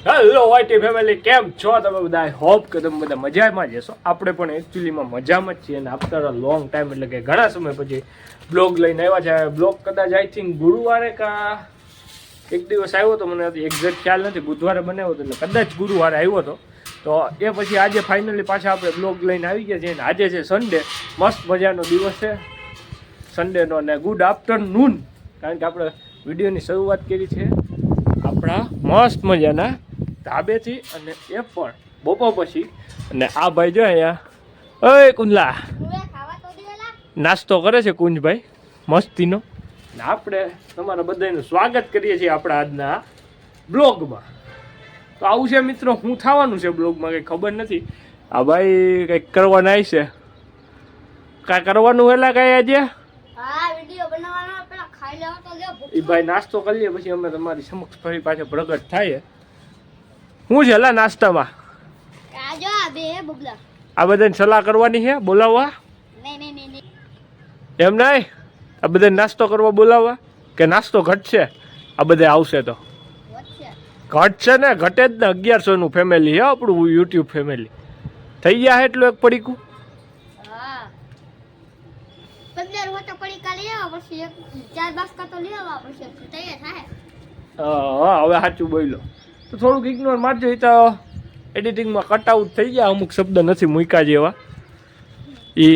Hello YT family, કેમ છો તમે બધા? હોપ કે તમે બધા મજામાં જ હશો. આપણે પણ એકચ્યુઅલીમાં મજામાં જ છીએ અને આફ્ટર અ લોંગ ટાઈમ એટલે કે ઘણા સમય પછી બ્લોગ લઈને આવ્યા છે. બ્લોગ કદાચ આઈ થિંક ગુરુવારે કા એક દિવસ આવ્યો હતો, મને એક્ઝેક્ટ ખ્યાલ નથી. બુધવારે બનાવ્યો હતો એટલે કદાચ ગુરુવારે આવ્યો હતો. તો એ પછી આજે ફાઇનલી પાછા આપણે બ્લોગ લઈને આવી ગયા છીએ. આજે છે સન્ડે, મસ્ત મજાનો દિવસ છે સન્ડેનો અને ગુડ આફ્ટરનૂન, કારણ કે આપણે વિડીયોની શરૂઆત કરી છે આપણા મસ્ત મજાના ધાબેથી અને એ પણ બપોર પછી. અને આ ભાઈ જો અહીંયા, ઓય કુંજલા, નાસ્તો કરે છે કુંજભાઈ મસ્તીનો. ને આપણે તમારા બધાનું સ્વાગત કરીએ છીએ આપણા આજના બ્લોગમાં. તો આવું છે મિત્રો, શું થવાનું છે બ્લોગમાં કંઈ ખબર નથી. આ ભાઈ કંઈક કરવાના આવી છે, કાંઈ કરવાનું હેલા કાંઈ આજે એ ભાઈ નાસ્તો કરી લે પછી અમે તમારી સમક્ષ ફરી પાછા પ્રગટ થાય. શું છે લા નાસ્તામાં? આ બધાને સલાહ કરવાની છે, બોલાવવા એમ નહીં? આ બધાને નાસ્તો કરવા બોલાવવા કે નાસ્તો ઘટશે? આ બધા આવશે તો ઘટશે ને, ઘટે જ ને. 1100 ફેમિલી હે આપણું યુટ્યુબ ફેમિલી. થઈ ગયા છે એટલું એક પડીકું. હા હવે સાચું બોલો તો થોડુંક ઇગ્નોર મારજો. એ તો એડિટિંગમાં કટ આઉટ થઈ ગયા, અમુક શબ્દ નથી મૂક્યા જેવા. એ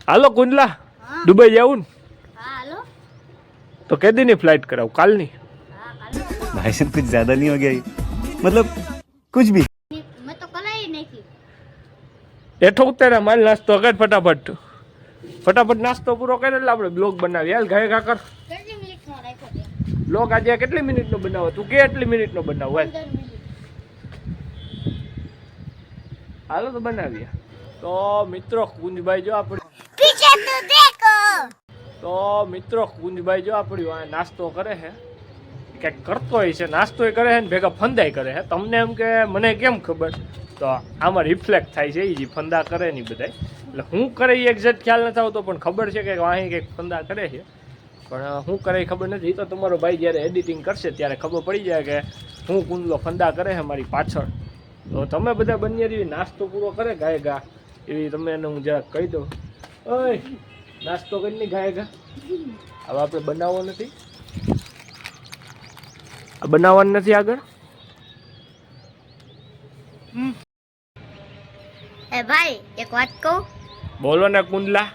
હાલો કુંજલા, દુબઈ જવું ને તો કેદીની ફ્લાઇટ કરાવું? કાલની? भाई साहब कुछ ज्यादा नहीं हो गया? मतलब कुछ भी એઠો ઉતારે માલ નાસ્તો કર ફટાફટ નાસ્તો પૂરો કરે એટલે આપણે બ્લોગ બનાવીએ. હાલ ગાય કાકર બ્લોગ આજે કેટલી મિનિટનો બનાવો? તું કે એટલી મિનિટનો બનાવો? હાલો તો બનાવીએ. તો મિત્રો કુંજભાઈ જો આપણી નાસ્તો કરે છે, કંઈક કરતો હોય છે, નાસ્તો કરે છે ને ભેગા ફંદાય કરે છે. તમને એમ કે મને કેમ ખબર? તો આમાં રિફ્લેક્ટ થાય છે, એ જે ફંદા કરે ને બધા. એટલે હું કરે એ એક્ઝેક્ટ ખ્યાલ નથી આવતો, પણ ખબર છે કે અહીં કંઈક ફંદા કરે છે, પણ હું કરે એ ખબર નથી. તો તમારો ભાઈ જ્યારે એડિટિંગ કરશે ત્યારે ખબર પડી જાય કે હું કુંડલો ફંદા કરે છે મારી પાછળ. તો તમે બધા બંને એવી નાસ્તો પૂરો કરે ગાય ગા એવી તમે એને હું જરાક કહી દઉં, ઓય નાસ્તો કરીને ગાય ગા. હવે આપણે બનાવવો નથી, બનાવવાનું નથી આગળ. એ ભાઈ એક વાત કહું? બોલો ને કુંડલા.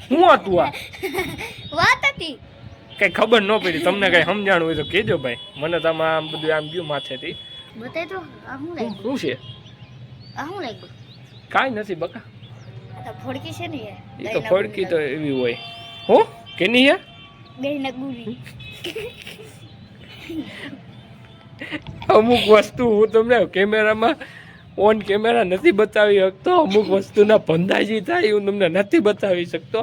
શું હતું આ? વાત હતી કઈ ખબર ન પડી. તમને કઈ સમજાણું હોય તો કહેજો ભાઈ. મને તો આમ બધું આમ ગયું માથેથી. બતાય તો. આ શું લાગ્યું? શું છે? આ શું લાગ્યું? કાંઈ નથી બકા. આ તો ફોડકી છે ને યાર. એ તો ફડકી તો એવી હોય. હું કેની હે? બેના ગુરી. અમુક વસ્તુ હું તમને કેમેરામાં ઓન કેમેરા નથી બતાવી શકતો. અમુક વસ્તુના ભંદાજી થાય હું તમને નથી બતાવી શકતો.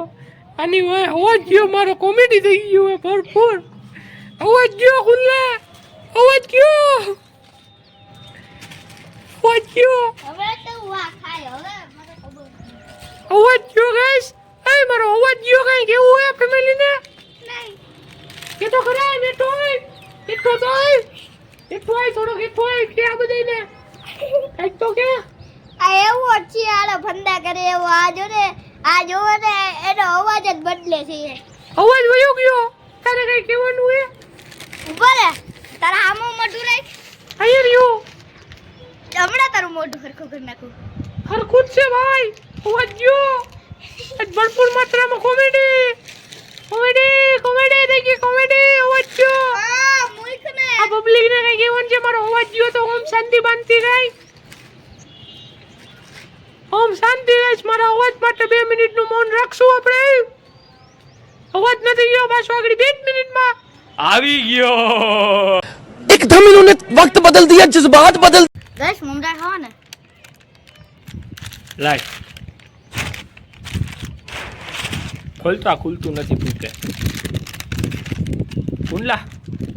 આની હોય અવાજ ગયો મારો, કોમેડી થઈ ગયું હોય ભરપૂર. અવાજ ગયો ખુલ્લા, અવાજ ગયો, અવાજ ગયો, હવે તો વા ખાય. હવે મને ખબર અવાજ ગયો ગાઈસ. એ મારો અવાજ ગયો. કઈ કેવું હે ફેમિલીને? નહીં. કે તો ખરા નેટો હોય, નેટો તો હોય, નેટો હોય, થોડો નેટો હોય કે આ બધાને કઈક તો કે આ એવું છે આલો ફંદા કરે એવો. આ જો ને, આ જોવો ને એનો અવાજ જ બદલે છે. અવાજ વયો ગયો. તારે કઈ કહેવાનું હે? બોલે તારા આમો મોઢું રાખ. આયર યુ હમણાં તારું મોઢું હરખું કરી નાખું. હરખું જ છે ભાઈ. અવાજ ગયો. આજ ભરપૂર માત્રામાં કોમેડી થઈ ગઈ. કોમેડી અવાજ ગયો. આ મુઈક ને આ પબ્લિક ને કઈ કહેવાનું છે? મારો અવાજ ગયો તો ઓમ શાંતિ બાંધતી ગઈ. ઓમ શાંતિ ગઈ. મારા અવાજ માટે 2 મિનિટનું મૌન રાખશું આપણે. અવાજ નથી ગયો પાછો આગળ 2 મિનિટમાં આવી ગયો. एकदम इन्होंने वक्त बदल दिया, जज्बात बदल. ગેસ મુંડા ખાવા ને. લાય ખુલતું નથી ફૂટે. કુંડલા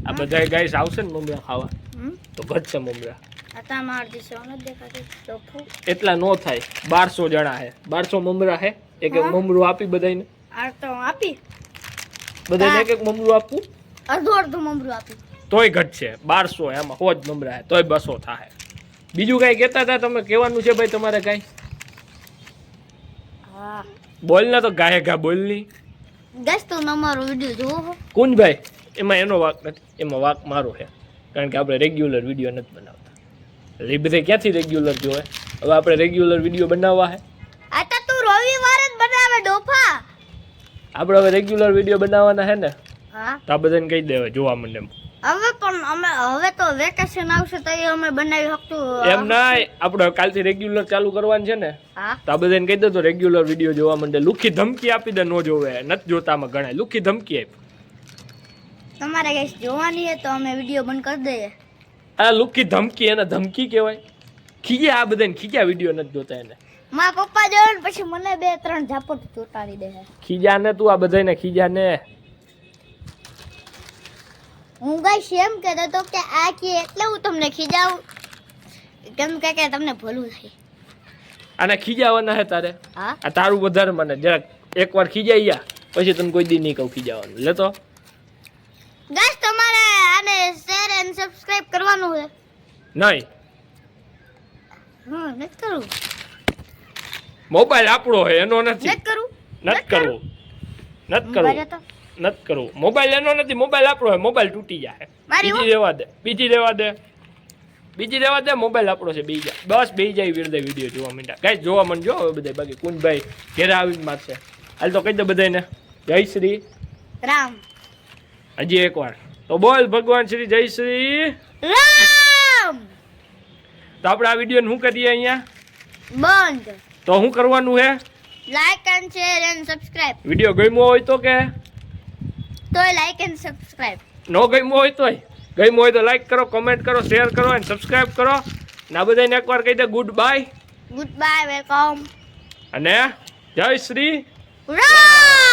આ બધા ગાઈસ આવશે ને મમરા ખાવા તો ઘટશે મમરા. आता मार दी सोना देखा के टोफू એટલા નો થાય. 1200 જણા હે, 1200 મમરા હે. એક એક મમરું આપી બધાને. આ તો આપી બધાને એક એક મમરું આપવું અડધું મમરું આપી તોય ઘટશે 1200 એમાં 100 જ મમરા તોય 200 થાય બીજું કઈ કહેતા હતા તમે કહેવાનું છે ભાઈ તમારે કઈ હા બોલ ને તો ગાય ગા બોલની ગાઈસ તો અમારો વિડિયો જોવો કુંજભાઈ એમાં એનો વાક નથી એમાં વાક મારો છે કારણ કે આપણે રેગ્યુલર વિડીયો નથી બનાવતા એટલે એ બધે ક્યાંથી રેગ્યુલર જોવે હવે આપણે રેગ્યુલર વિડીયો બનાવવા છે આ તો તું રવિવારે જ બનાવે ડોફા આપણે હવે રેગ્યુલર વિડીયો બનાવવાના છે ને હા તો આ બધાને કહી દેવા જોવા મને હવે પણ અમે હવે તો વેકેશન આવશે તો એ અમે બનાવી શકતું એમ ના આપણે કાલથી રેગ્યુલર ચાલુ કરવાનું છે ને હા તો આ બધાને કહી દો તો રેગ્યુલર વિડીયો જોવા માંડે લુખી ધમકી આપી દે નો જોવે નથી જોતામાં ગણાય લુખી ધમકી આપી તમારે ગાઈસ જોવાની હે તો અમે વિડિયો બંધ કરી દઈએ આ લુખી ધમકી એને ધમકી કહેવાય ખીજ્યા આ બધાને ખીજ્યા વિડીયો નથી જોતા એને મારા પપ્પા જોવે ને પછી મને 2-3 ઝાપટ ચોટાડી દે ખીજા ને તું આ બધાને ખીજા ને હું ગાઈસ એમ કહેતો તો કે આ કે એટલે હું તમને ખીજાવું કેમ કે તમને ભૂલું થાય આને ખીજાવાના હે તારે હા આ તારું વધારે મને જરાક એકવાર ખીજાઈ ગયા પછી તને કોઈ દી નહીં કહું ખીજાવાનું લેતો ગાઈસ તમારે આને શેર એન્ડ સબસ્ક્રાઇબ કરવાનું છે નહીં હા નથી કરું મોબાઈલ આપણો હે એનો નથી નથી કરું નથી કરવું નથી કરવું નથી કરવું મોબાઈલ એનો નથી મોબાઈલ આપણો હે મોબાઈલ તૂટી જાય મારી બીજી રહેવા દે બીજી રહેવા દે મોબાઈલ આપણો છે બેહી જા બસ બેહી જાય વીરદે વિડીયો જોવા માંડ્યા ગાઈસ જોવા માંડજો હવે બધા બાકી કુંજભાઈ ઘેરે આવીને મારશે હાલ તો કહી દે બધાને જય શ્રી રામ હજી એકવાર તો બોલ ભગવાન શ્રી જય શ્રી રામ તો આપણે આ વિડીયો શું કરીએ અહીંયા બંધ તો શું કરવાનું હે like and share and subscribe video ગમ્યો હોય તો કે તોય લાઈક એન્ડ સબસ્ક્રાઇબ ન ગમ્યો હોય તોય ગમ્યો હોય તો લાઈક કરો કોમેન્ટ કરો શેર કરો અને સબસ્ક્રાઇબ કરો ને આ બધાને એકવાર કહી દે goodbye goodbye welcome અને જય શ્રી રામ